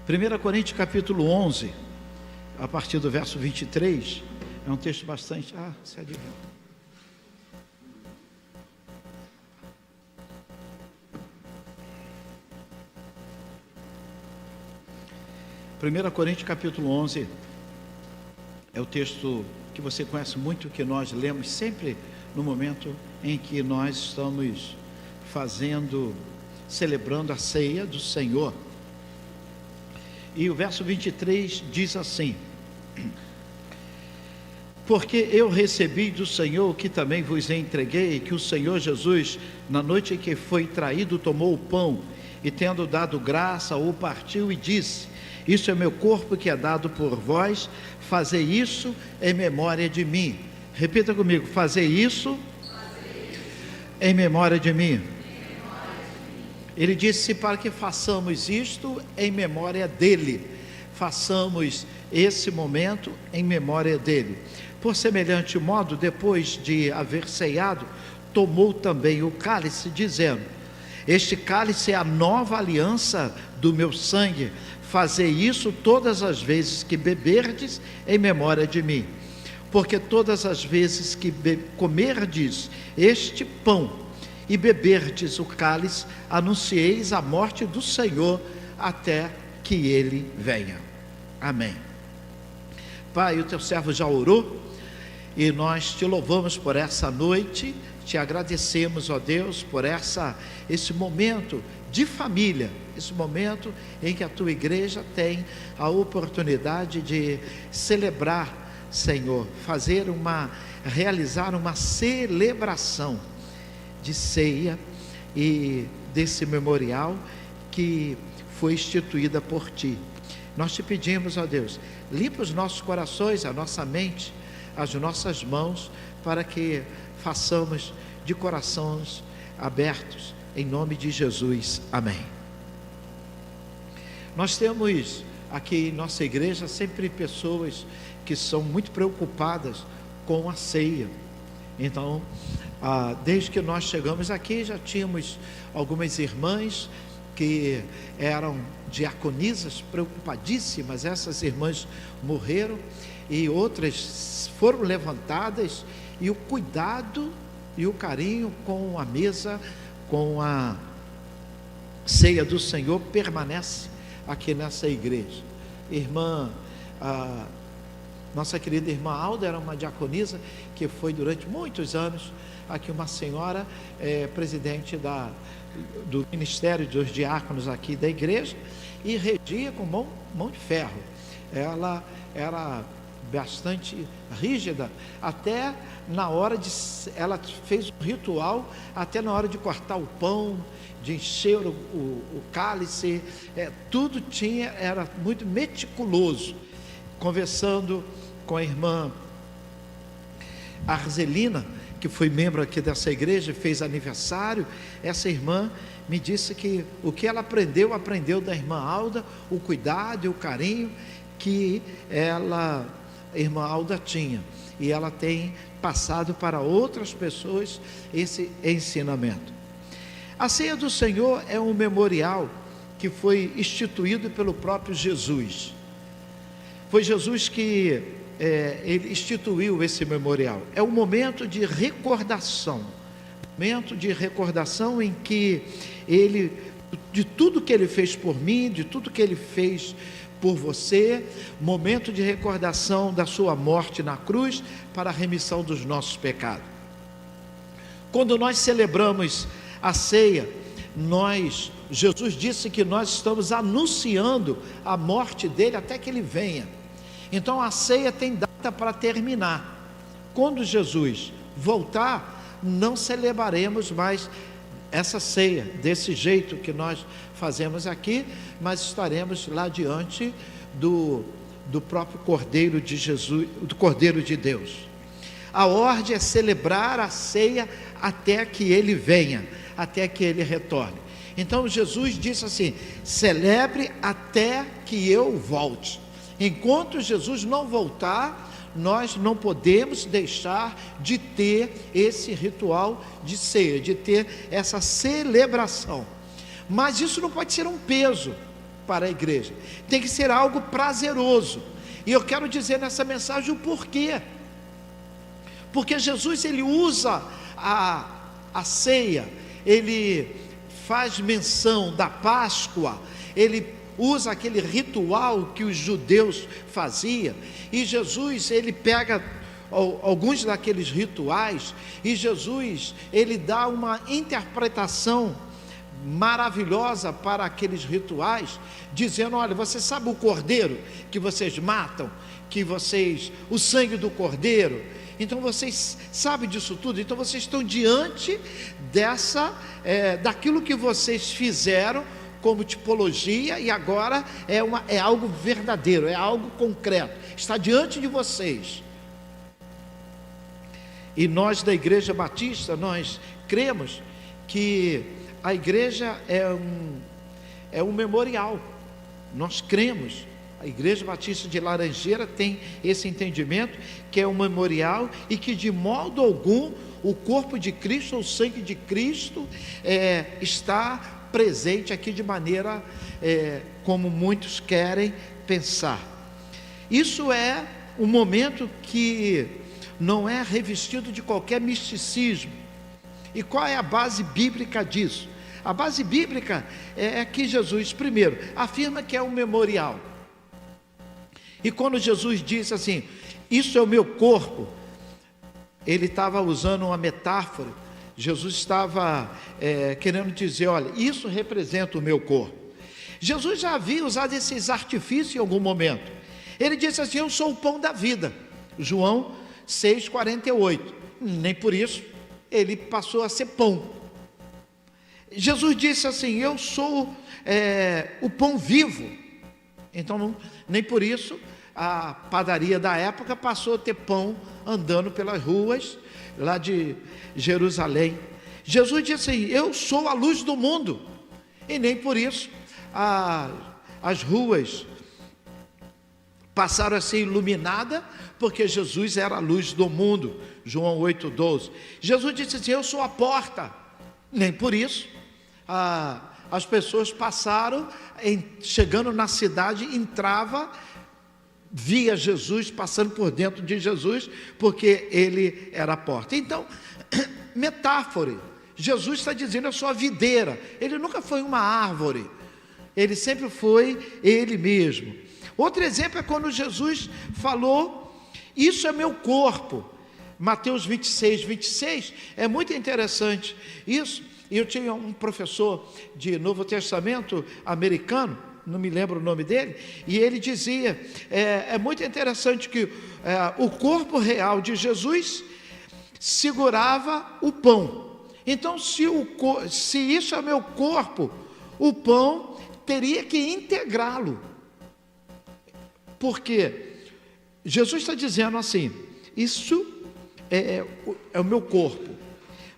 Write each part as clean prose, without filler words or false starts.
1 Coríntios capítulo 11, a partir do verso 23, é um texto bastante... se adianta. 1 Coríntios capítulo 11, é o texto que você conhece muito, que nós lemos sempre no momento em que nós estamos celebrando a ceia do Senhor. E o verso 23 diz assim: porque eu recebi do Senhor o que também vos entreguei, que o Senhor Jesus, na noite em que foi traído, tomou o pão e, tendo dado graça, o partiu e disse: isso é meu corpo que é dado por vós, fazei isso em memória de mim. Repita comigo: fazer isso em memória de mim. Ele disse para que façamos isto em memória dele. Façamos esse momento em memória dele. Por semelhante modo, depois de haver ceado, tomou também o cálice, dizendo: este cálice é a nova aliança do meu sangue. Fazei isso todas as vezes que beberdes em memória de mim. Porque todas as vezes que comerdes este pão e beberdes o cálice, anuncieis a morte do Senhor até que ele venha. Amém. Pai, o teu servo já orou e nós te louvamos por essa noite, te agradecemos, ó Deus, por esse momento de família, esse momento em que a tua igreja tem a oportunidade de celebrar, Senhor, realizar uma celebração de ceia e desse memorial que foi instituída por ti. Nós te pedimos, ó Deus, limpa os nossos corações, a nossa mente, as nossas mãos, para que façamos de corações abertos, em nome de Jesus, amém. Nós temos aqui em nossa igreja sempre pessoas que são muito preocupadas com a ceia. Então, desde que nós chegamos aqui, já tínhamos algumas irmãs que eram diaconisas, preocupadíssimas. Essas irmãs morreram e outras foram levantadas, e o cuidado e o carinho com a mesa, com a ceia do Senhor, permanece aqui nessa igreja. Nossa querida irmã Alda era uma diaconisa que foi durante muitos anos aqui, uma senhora presidente do Ministério dos Diáconos aqui da igreja, e regia com mão de ferro. Ela era bastante rígida, até na hora ela fez um ritual, até na hora de cortar o pão, de encher o cálice, tudo era muito meticuloso. Conversando com a irmã Arzelina, que foi membro aqui dessa igreja, fez aniversário, essa irmã me disse que o que ela aprendeu da irmã Alda, o cuidado e o carinho que a irmã Alda tinha, e ela tem passado para outras pessoas esse ensinamento. A ceia do Senhor é um memorial que foi instituído pelo próprio Jesus. Foi Jesus que ele instituiu esse memorial. É um momento de recordação, em que ele, de tudo que ele fez por mim, de tudo que ele fez por você, momento de recordação da sua morte na cruz para a remissão dos nossos pecados. Quando nós celebramos a ceia, Jesus disse que nós estamos anunciando a morte dele até que ele venha. Então a ceia tem data para terminar. Quando Jesus voltar, não celebraremos mais essa ceia desse jeito que nós fazemos aqui, mas estaremos lá diante do próprio Cordeiro de Jesus, do Cordeiro de Deus. A ordem é celebrar a ceia até que ele venha, até que ele retorne. Então Jesus disse assim: celebre até que eu volte. Enquanto Jesus não voltar, nós não podemos deixar de ter esse ritual de ceia, de ter essa celebração. Mas isso não pode ser um peso para a igreja. Tem que ser algo prazeroso. E eu quero dizer nessa mensagem o porquê. Porque Jesus, ele usa a ceia, ele faz menção da Páscoa, ele usa aquele ritual que os judeus faziam, e Jesus, ele pega alguns daqueles rituais, e Jesus, ele dá uma interpretação maravilhosa para aqueles rituais, dizendo: olha, você sabe o cordeiro que vocês matam, o sangue do cordeiro, então vocês sabem disso tudo, então vocês estão diante daquilo que vocês fizeram como tipologia, e agora é algo verdadeiro, é algo concreto, está diante de vocês. E nós da Igreja Batista, nós cremos que a igreja é um memorial. Nós cremos, a Igreja Batista de Laranjeira tem esse entendimento, que é um memorial, e que de modo algum o corpo de Cristo, ou o sangue de Cristo, está presente aqui de maneira como muitos querem pensar. Isso é um momento que não é revestido de qualquer misticismo. E qual é a base bíblica disso? A base bíblica é que Jesus, primeiro, afirma que é um memorial. E quando Jesus disse assim: isso é o meu corpo, ele estava usando uma metáfora. Jesus estava querendo dizer: olha, isso representa o meu corpo. Jesus já havia usado esses artifícios em algum momento. Ele disse assim: eu sou o pão da vida. João 6,48. Nem por isso ele passou a ser pão. Jesus disse assim: eu sou o pão vivo. Então nem por isso a padaria da época passou a ter pão andando pelas ruas lá de Jerusalém. Jesus disse assim: eu sou a luz do mundo. E nem por isso as ruas passaram a ser iluminadas, porque Jesus era a luz do mundo. João 8,12. Jesus disse assim: eu sou a porta. Nem por isso as pessoas passaram, chegando na cidade, entrava, via Jesus, passando por dentro de Jesus, porque ele era a porta. Então, metáfora, Jesus está dizendo: eu sou a videira. Ele nunca foi uma árvore, ele sempre foi ele mesmo. Outro exemplo é quando Jesus falou: isso é meu corpo. Mateus 26, é muito interessante isso. E eu tinha um professor de Novo Testamento americano, não me lembro o nome dele, e ele dizia, é muito interessante que o corpo real de Jesus segurava o pão. Então, se isso é meu corpo, o pão teria que integrá-lo. Porque Jesus está dizendo assim: isso é o meu corpo.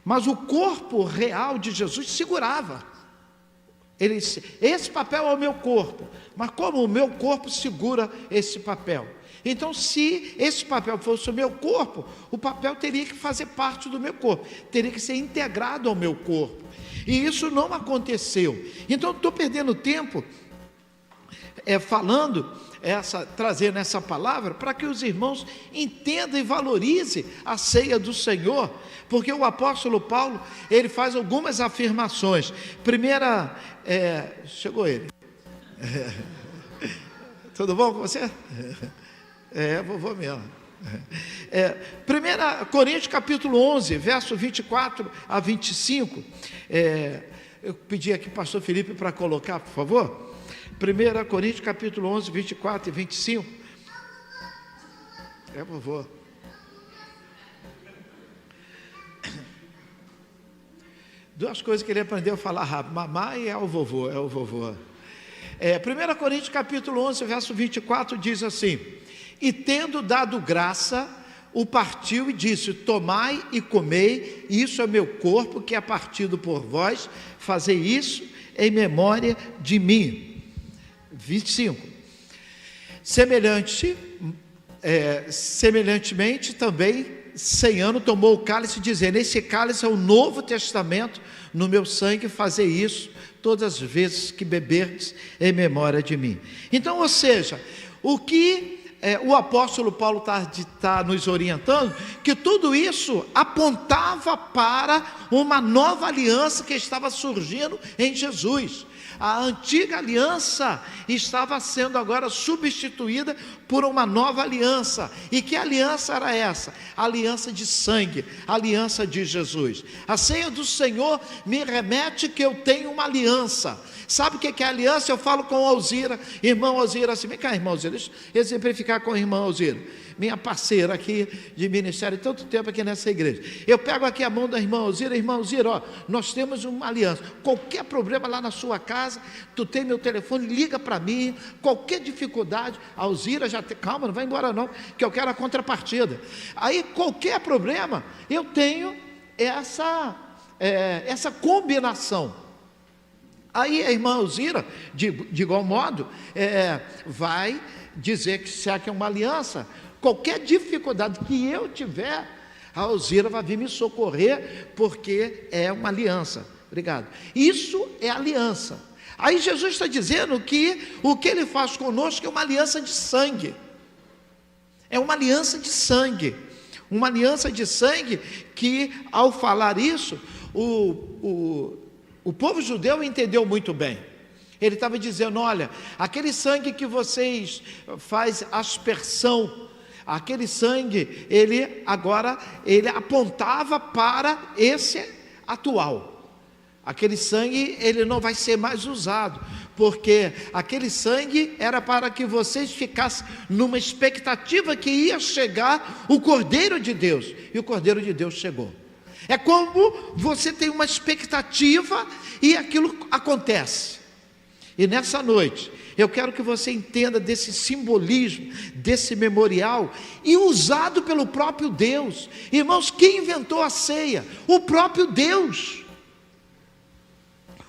Mas o corpo real de Jesus segurava. Esse papel é o meu corpo. Mas como o meu corpo segura esse papel? Então, se esse papel fosse o meu corpo, o papel teria que fazer parte do meu corpo, teria que ser integrado ao meu corpo. E isso não aconteceu. Então, estou perdendo tempo trazendo essa palavra para que os irmãos entendam e valorizem a ceia do Senhor, porque o apóstolo Paulo, ele faz algumas afirmações. Primeira, chegou ele. Tudo bom com você? Vovô mesmo. 1 Coríntios capítulo 11, verso 24 a 25. Eu pedi aqui para o pastor Felipe para colocar, por favor. 1 Coríntios capítulo 11, 24 e 25. Por favor. Duas coisas que ele aprendeu a falar rápido: mamá e é o vovô. 1 Coríntios capítulo 11, verso 24 diz assim: e tendo dado graça, o partiu e disse: tomai e comei, isso é meu corpo que é partido por vós, fazei isso em memória de mim. 25. Semelhantemente também, ceando, tomou o cálice, dizendo: esse cálice é o novo testamento no meu sangue, fazei isso todas as vezes que beberdes em memória de mim. Então, ou seja, o que o apóstolo Paulo está nos orientando, que tudo isso apontava para uma nova aliança que estava surgindo em Jesus. A antiga aliança estava sendo agora substituída por uma nova aliança. E que aliança era essa? A aliança de sangue, a aliança de Jesus. A ceia do Senhor me remete que eu tenho uma aliança. Sabe o que é aliança? Eu falo com Alzira, irmão Alzira, assim, vem cá, irmão Alzira, deixa eu exemplificar com a irmã Alzira, minha parceira aqui de ministério, tanto tempo aqui nessa igreja. Eu pego aqui a mão da irmã Alzira, ó, nós temos uma aliança. Qualquer problema lá na sua casa, tu tem meu telefone, liga para mim, qualquer dificuldade, a Alzira já tem, calma, não vai embora não, que eu quero a contrapartida. Aí qualquer problema, eu tenho essa combinação. Aí a irmã Alzira, de igual modo, vai dizer que se é uma aliança, qualquer dificuldade que eu tiver, a Alzira vai vir me socorrer, porque é uma aliança. Obrigado. Isso é aliança. Aí Jesus está dizendo que o que Ele faz conosco é uma aliança de sangue. É uma aliança de sangue. Uma aliança de sangue que, ao falar isso, o povo judeu entendeu muito bem. Ele estava dizendo, olha, aquele sangue que vocês faz aspersão, aquele sangue, ele apontava para esse atual. Aquele sangue, ele não vai ser mais usado, porque aquele sangue era para que vocês ficassem numa expectativa que ia chegar o Cordeiro de Deus, e o Cordeiro de Deus chegou. É como você tem uma expectativa e aquilo acontece. E nessa noite, eu quero que você entenda desse simbolismo, desse memorial, e usado pelo próprio Deus. Irmãos, quem inventou a ceia? O próprio Deus.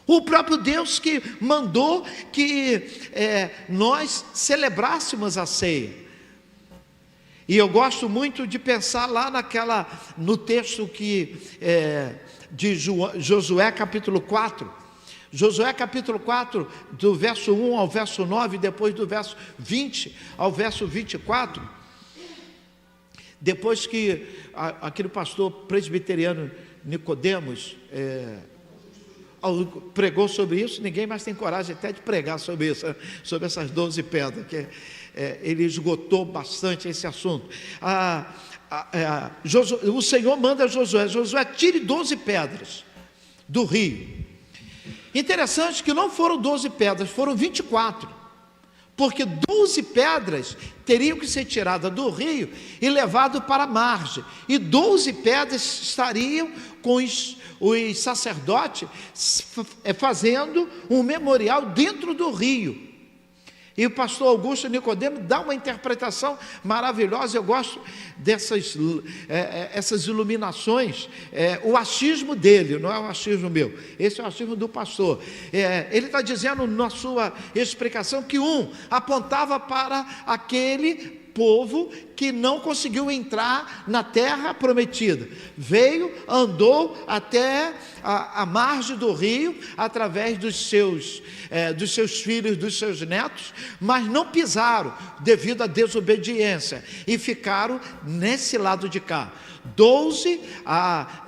O próprio Deus que mandou que nós celebrássemos a ceia. E eu gosto muito de pensar lá no texto de Josué capítulo 4. Josué capítulo 4, do verso 1 ao verso 9, depois do verso 20 ao verso 24. Depois que aquele pastor presbiteriano Nicodemos pregou sobre isso, ninguém mais tem coragem até de pregar sobre isso, sobre essas 12 pedras, que ele esgotou bastante esse assunto. O Senhor manda a Josué, tire 12 pedras do rio. Interessante que não foram 12 pedras, foram 24, porque 12 pedras teriam que ser tiradas do rio e levadas para a margem, e 12 pedras estariam com os sacerdotes fazendo um memorial dentro do rio. E o pastor Augusto Nicodemo dá uma interpretação maravilhosa. Eu gosto essas iluminações, o achismo dele, não é o achismo meu, esse é o achismo do pastor. Ele está dizendo na sua explicação que apontava para aquele povo que não conseguiu entrar na terra prometida, andou até a margem do rio, através dos seus filhos, dos seus netos, mas não pisaram, devido à desobediência, e ficaram nesse lado de cá. 12,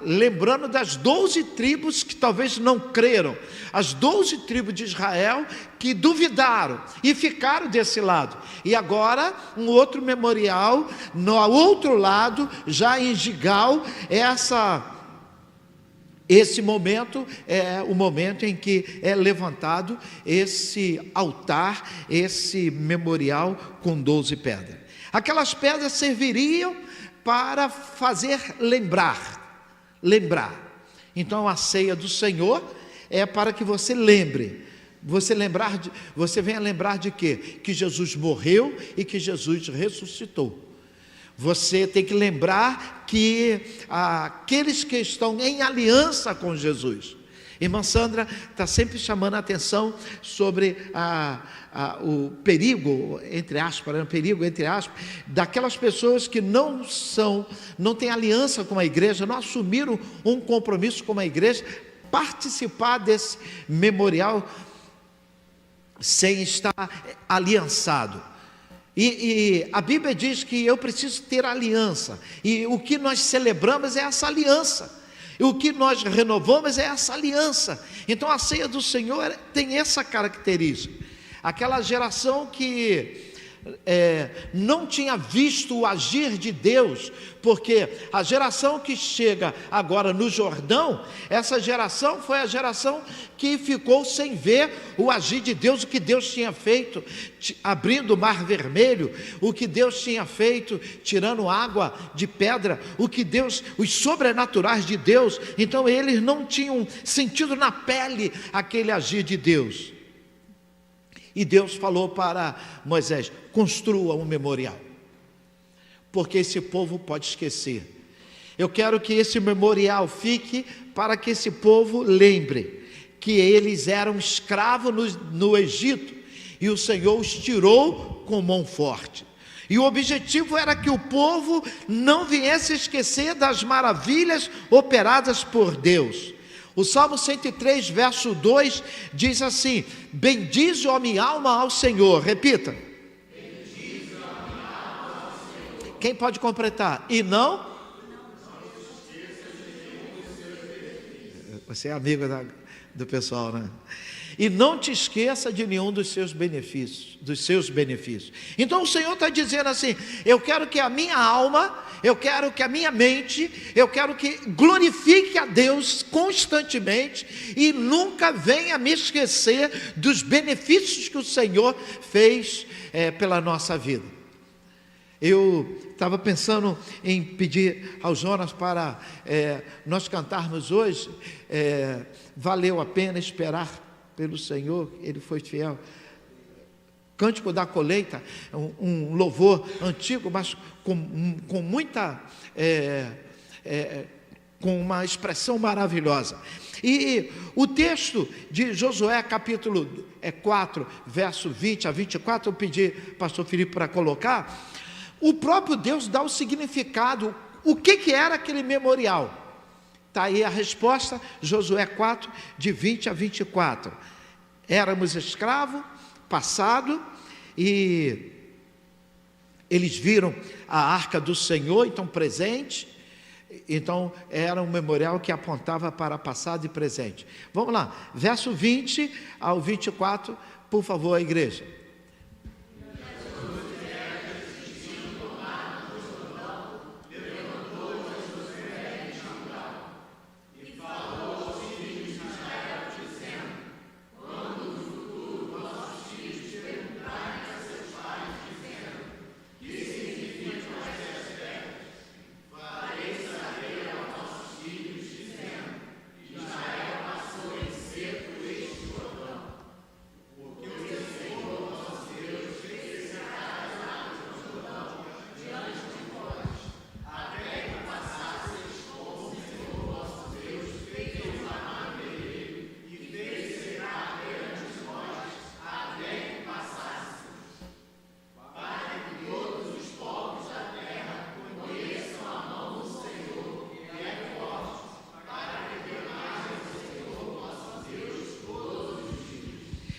lembrando das 12 tribos que talvez não creram, as 12 tribos de Israel que duvidaram e ficaram desse lado. E agora um outro memorial no outro lado, já em Gigal. Esse momento é o momento em que é levantado esse altar, esse memorial com 12 pedras. Aquelas pedras serviriam para fazer lembrar. Então a ceia do Senhor é para que você lembre. Você venha lembrar de quê? Que Jesus morreu e que Jesus ressuscitou. Você tem que lembrar que aqueles que estão em aliança com Jesus. Irmã Sandra está sempre chamando a atenção sobre o perigo, entre aspas, daquelas pessoas que não têm aliança com a igreja, não assumiram um compromisso com a igreja, participar desse memorial sem estar aliançado. E a Bíblia diz que eu preciso ter aliança, e o que nós celebramos é essa aliança, e o que nós renovamos é essa aliança. Então a ceia do Senhor tem essa característica. Aquela geração que não tinha visto o agir de Deus, porque a geração que chega agora no Jordão, essa geração foi a geração que ficou sem ver o agir de Deus, o que Deus tinha feito, abrindo o mar vermelho, o que Deus tinha feito, tirando água de pedra, os sobrenaturais de Deus. Então eles não tinham sentido na pele aquele agir de Deus. E Deus falou para Moisés: construa um memorial, porque esse povo pode esquecer. Eu quero que esse memorial fique para que esse povo lembre que eles eram escravos no Egito, e o Senhor os tirou com mão forte. E o objetivo era que o povo não viesse esquecer das maravilhas operadas por Deus. O Salmo 103, verso 2, diz assim: bendize, ó minha alma, ao Senhor. Repita. Bendize, ó minha alma, ao Senhor. Quem pode completar? E não? Você é amigo do pessoal, né? E não te esqueça de nenhum dos seus benefícios, Então o Senhor está dizendo assim: eu quero que a minha alma, eu quero que a minha mente, eu quero que glorifique a Deus constantemente, e nunca venha me esquecer dos benefícios que o Senhor fez pela nossa vida. Eu estava pensando em pedir ao Jonas para nós cantarmos hoje, valeu a pena esperar pelo Senhor, Ele foi fiel. Cântico da Colheita, um louvor antigo, mas com muita, com uma expressão maravilhosa. E o texto de Josué, capítulo 4, verso 20 a 24, eu pedi ao pastor Filipe para colocar. O próprio Deus dá o significado, o que era aquele memorial. Está aí a resposta, Josué 4, de 20 a 24. Éramos escravos, passado, e eles viram a arca do Senhor, então presente. Então era um memorial que apontava para passado e presente. Vamos lá, verso 20 ao 24, por favor, a igreja.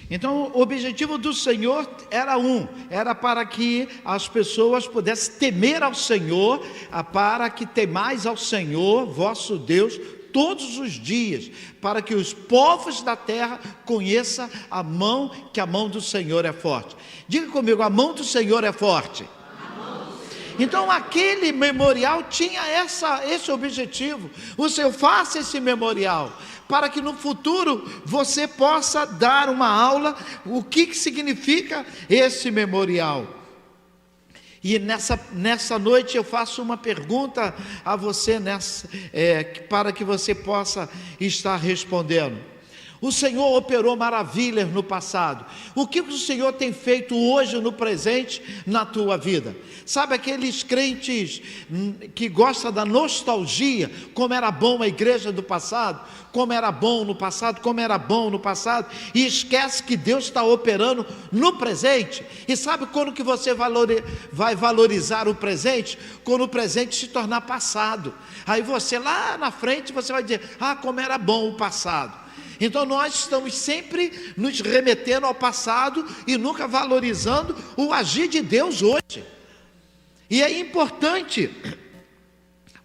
Então o objetivo do Senhor era para que as pessoas pudessem temer ao Senhor, para que temais ao Senhor, vosso Deus, todos os dias, para que os povos da terra conheçam que a mão do Senhor é forte. Diga comigo, a mão do Senhor é forte. Então aquele memorial tinha esse objetivo. O Senhor faça esse memorial, para que no futuro você possa dar uma aula, o que significa esse memorial. E nessa noite eu faço uma pergunta a você, para que você possa estar respondendo. O Senhor operou maravilhas no passado. O que o Senhor tem feito hoje no presente na tua vida? Sabe aqueles crentes que gostam da nostalgia, como era bom a igreja do passado, como era bom no passado, como era bom no passado, e esquece que Deus está operando no presente. E sabe quando que você vai valorizar o presente? Quando o presente se tornar passado. Aí você lá na frente você vai dizer: ah, como era bom o passado. Então nós estamos sempre nos remetendo ao passado e nunca valorizando o agir de Deus hoje. E é importante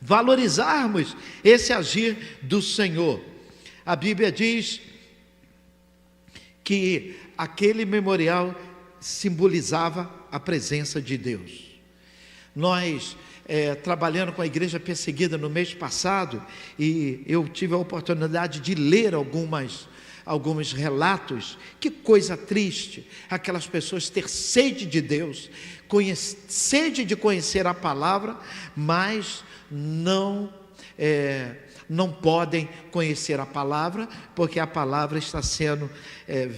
valorizarmos esse agir do Senhor. A Bíblia diz que aquele memorial simbolizava a presença de Deus. Nós trabalhando com a igreja perseguida no mês passado, e eu tive a oportunidade de ler alguns relatos. Que coisa triste, aquelas pessoas ter sede de Deus, sede de conhecer a palavra, mas não podem conhecer a palavra, porque a palavra está sendo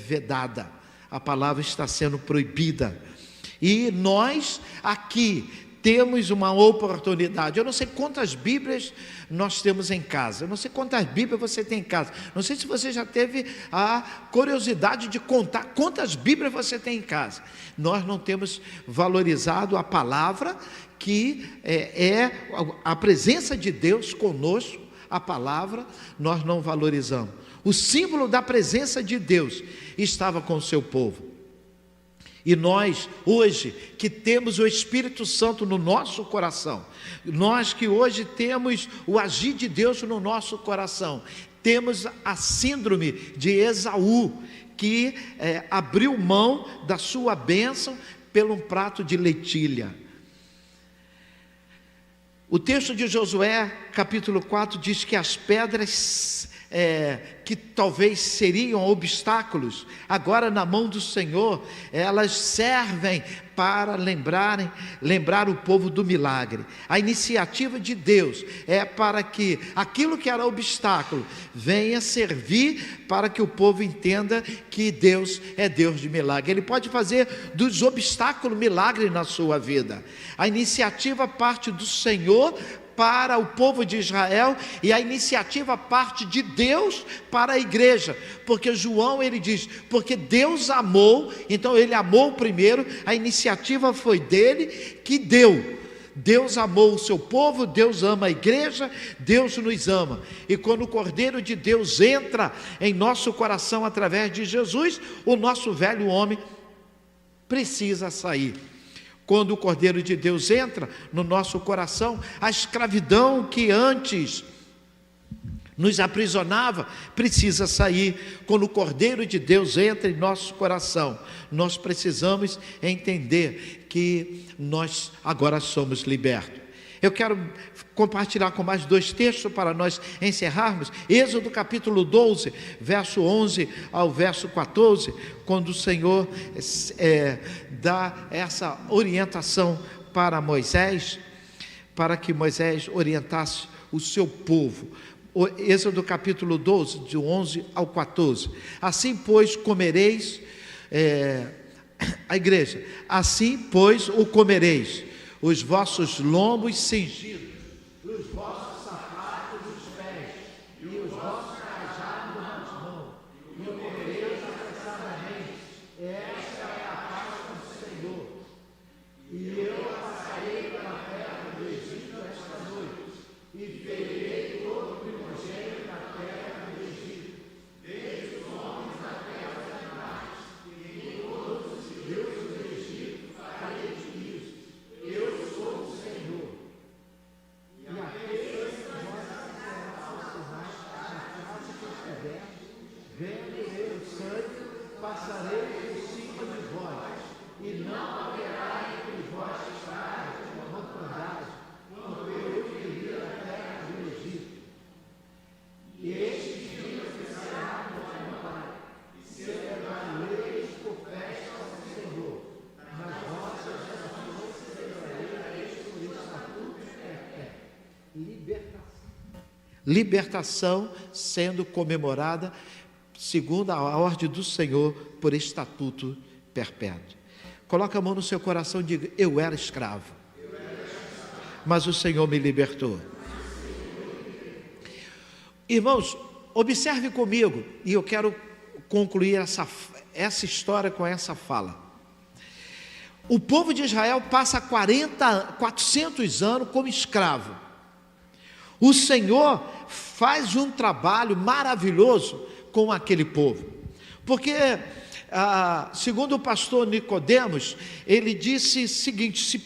vedada, a palavra está sendo proibida. E nós aqui temos uma oportunidade. Eu não sei quantas Bíblias nós temos em casa, eu não sei quantas Bíblias você tem em casa, não sei se você já teve a curiosidade de contar quantas Bíblias você tem em casa. Nós não temos valorizado a palavra, que é a presença de Deus conosco. A palavra nós não valorizamos. O símbolo da presença de Deus estava com o seu povo. E nós, hoje, que temos o Espírito Santo no nosso coração, nós que hoje temos o agir de Deus no nosso coração, temos a síndrome de Esaú, que abriu mão da sua bênção pelo um prato de lentilha. O texto de Josué, capítulo 4, diz que as pedras que talvez seriam obstáculos, agora na mão do Senhor, elas servem para lembrar o povo do milagre. A iniciativa de Deus é para que aquilo que era obstáculo venha servir para que o povo entenda que Deus é Deus de milagre. Ele pode fazer dos obstáculos milagre na sua vida. A iniciativa parte do Senhor para o povo de Israel, e a iniciativa parte de Deus para a igreja, porque João, ele diz, porque Deus amou, então ele amou primeiro, a iniciativa foi dele, que deu. Deus amou o seu povo, Deus ama a igreja, Deus nos ama. E quando o Cordeiro de Deus entra em nosso coração através de Jesus, o nosso velho homem precisa sair. Quando o Cordeiro de Deus entra no nosso coração, a escravidão que antes nos aprisionava precisa sair. Quando o Cordeiro de Deus entra em nosso coração, nós precisamos entender que nós agora somos libertos. Eu quero compartilhar com mais 2 textos para nós encerrarmos. Êxodo capítulo 12, verso 11 ao verso 14, quando o Senhor dá essa orientação para Moisés, para que Moisés orientasse o seu povo. Êxodo capítulo 12, de 11 ao 14. Assim, pois, comereis, a igreja, assim, pois, o comereis, os vossos lombos cingidos, os vossos sapatos dos pés, e os vossos cajados nas mãos, e o comereis apressadamente. Esta é a Páscoa do Senhor. E eu passarei pela terra do Egito esta noite, e ferirei todo o primogênito da terra do Egito, desde os homens até os animais, e todos os deuses do Egito farei de isso. Eu sou o Senhor. E aqueles que vós serão sinais na casa que estiver, vendo eu o sangue, passarei por cima de vós, e não haverá entre vós estrada de mortandade, quando eu ferir a terra do Egito. E estes dias será mortandade, e celebrareis por festa ao Senhor. Nas vossas gerações celebrareis por estatuto perpétuo. Libertação sendo comemorada segundo a ordem do Senhor, por estatuto perpétuo. Coloca a mão no seu coração e diga: eu era escravo, mas o Senhor me libertou. Irmãos, observe comigo, e eu quero concluir essa história com essa fala. O povo de Israel passa 400 anos como escravo. O Senhor faz um trabalho maravilhoso com aquele povo, porque segundo o pastor Nicodemos, ele disse o seguinte: se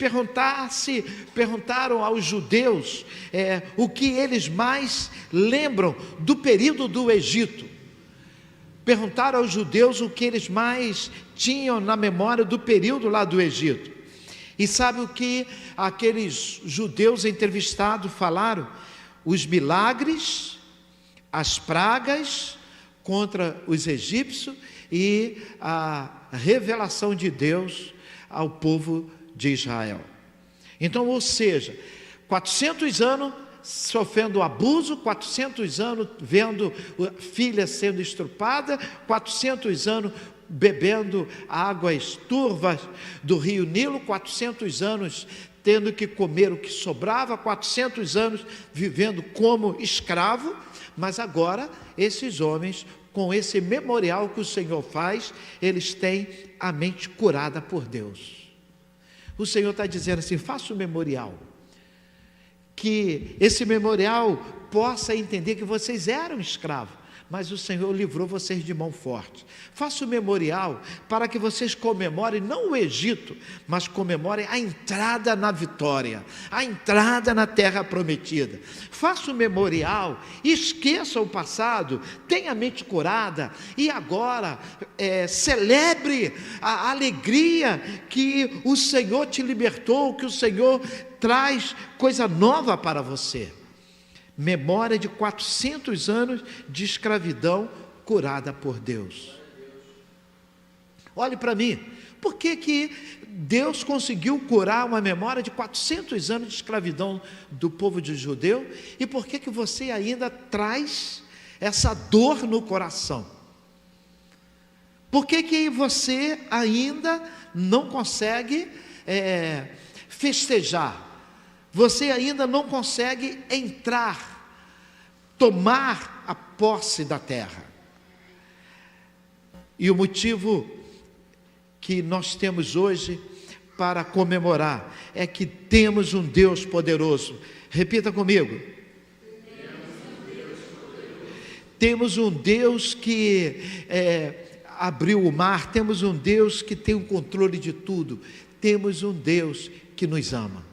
perguntaram aos judeus o que eles mais lembram do período do Egito. Perguntaram aos judeus o que eles mais tinham na memória do período lá do Egito. E sabe o que aqueles judeus entrevistados falaram? Os milagres, as pragas contra os egípcios e a revelação de Deus ao povo de Israel. Então, ou seja, 400 anos sofrendo abuso, 400 anos vendo filha sendo estrupada, 400 anos bebendo águas turvas do rio Nilo, 400 anos tendo que comer o que sobrava, 400 anos vivendo como escravo. Mas agora esses homens, com esse memorial que o Senhor faz, eles têm a mente curada por Deus. O Senhor está dizendo assim: faça um memorial, que esse memorial possa entender que vocês eram escravos, mas o Senhor livrou vocês de mão forte. Faça o memorial para que vocês comemorem não o Egito, mas comemorem a entrada na vitória, a entrada na terra prometida. Faça o memorial, esqueça o passado, tenha a mente curada e agora celebre a alegria que o Senhor te libertou, que o Senhor traz coisa nova para você. Memória de 400 anos de escravidão curada por Deus. Olhe para mim, por que Deus conseguiu curar uma memória de 400 anos de escravidão do povo de judeu? E por que você ainda traz essa dor no coração? Por que você ainda não consegue festejar? Você ainda não consegue entrar, tomar a posse da terra. E o motivo que nós temos hoje para comemorar é que temos um Deus poderoso. Repita comigo. Temos um Deus que abriu o mar, temos um Deus que tem o controle de tudo, temos um Deus que nos ama.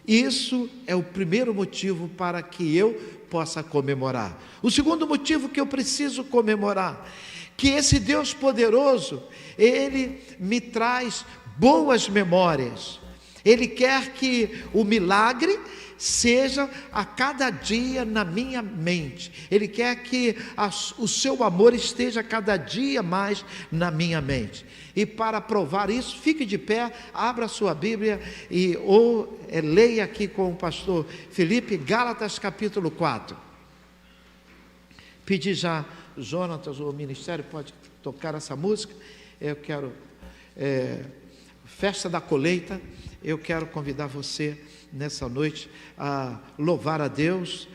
Isso é o primeiro motivo para que eu possa comemorar. O segundo motivo que eu preciso comemorar, que esse Deus poderoso, Ele me traz boas memórias. Ele quer que o milagre seja a cada dia na minha mente. Ele quer que o seu amor esteja cada dia mais na minha mente. E para provar isso, fique de pé, abra sua Bíblia ou leia aqui com o pastor Felipe, Gálatas capítulo 4. Pedir já, Jonatas, o ministério pode tocar essa música. Eu quero, festa da colheita, eu quero convidar você nessa noite a louvar a Deus,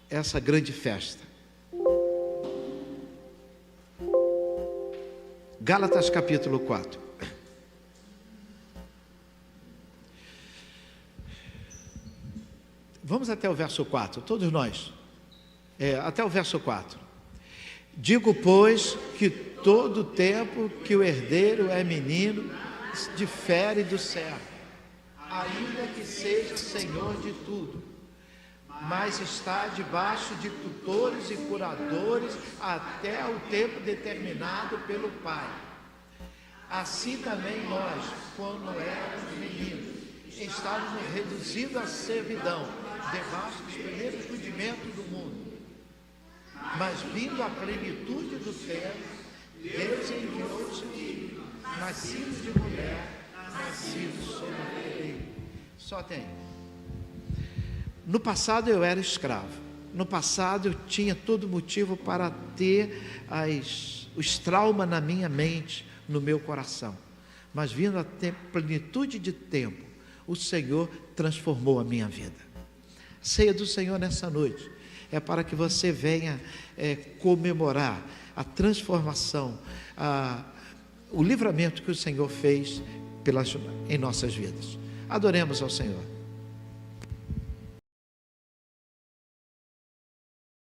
essa grande festa. Gálatas capítulo 4. Vamos até o verso 4, todos nós. Até o verso 4. Digo, pois, que todo o tempo que o herdeiro é menino, difere do servo, ainda que seja senhor de tudo, mas está debaixo de tutores e curadores até o tempo determinado pelo Pai. Assim também nós, quando éramos meninos, estávamos reduzidos à servidão, debaixo dos primeiros rudimentos do mundo. Mas vindo a plenitude do tempo, Deus enviou o seu Filho, nascido de mulher, nascido sob a lei. Só tem. No passado eu era escravo. no passado eu tinha todo motivo para ter os traumas na minha mente, no meu coração, mas vindo a plenitude de tempo, o Senhor transformou a minha vida. Ceia do Senhor nessa noite é para que você venha comemorar a transformação, o livramento que o Senhor fez em nossas vidas. Adoremos ao Senhor.